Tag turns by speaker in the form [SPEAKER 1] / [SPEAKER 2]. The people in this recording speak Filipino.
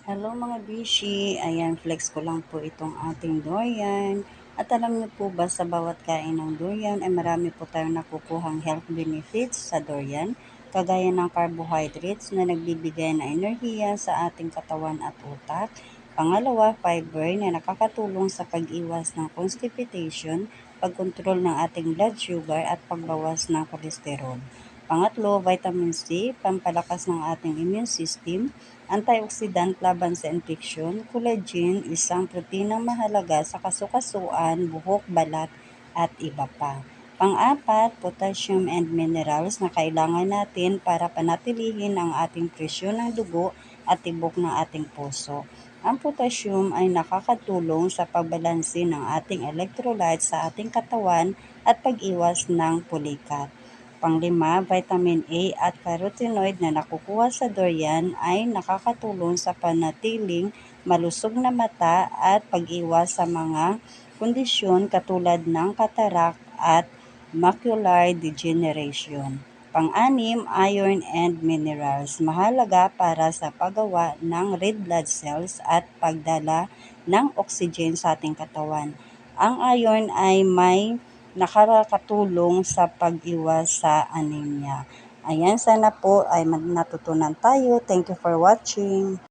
[SPEAKER 1] Hello mga bishi, ayan flex ko lang po itong ating durian. At alam niyo po ba sa bawat kain ng durian ay marami po tayong nakukuhang health benefits sa durian, kagaya ng carbohydrates na nagbibigay ng enerhiya sa ating katawan at utak. Pangalawa, fiber na nakakatulong sa pag-iwas ng constipation, pagkontrol ng ating blood sugar at pagbawas ng kolesterol. Pangatlo, vitamin C, pampalakas ng ating immune system, antioxidant laban sa infeksyon, collagen, isang proteinang mahalaga sa kasukasuan, buhok, balat, at iba pa. Pang-apat, potassium and minerals na kailangan natin para panatilihin ang ating presyon ng dugo at tibok ng ating puso. Ang potassium ay nakakatulong sa pagbalanse ng ating electrolytes sa ating katawan at pag-iwas ng pulikat. Panglima, vitamin A at carotenoid na nakukuha sa durian ay nakakatulong sa panatiling malusog na mata at pag-iwas sa mga kondisyon katulad ng cataract at macular degeneration. Pang-anim, iron and minerals. Mahalaga para sa paggawa ng red blood cells at pagdala ng oxygen sa ating katawan. Ang iron ay may nakakatulong sa pag-iwas sa anemia. Ayan, sana po ay natutunan tayo. Thank you for watching.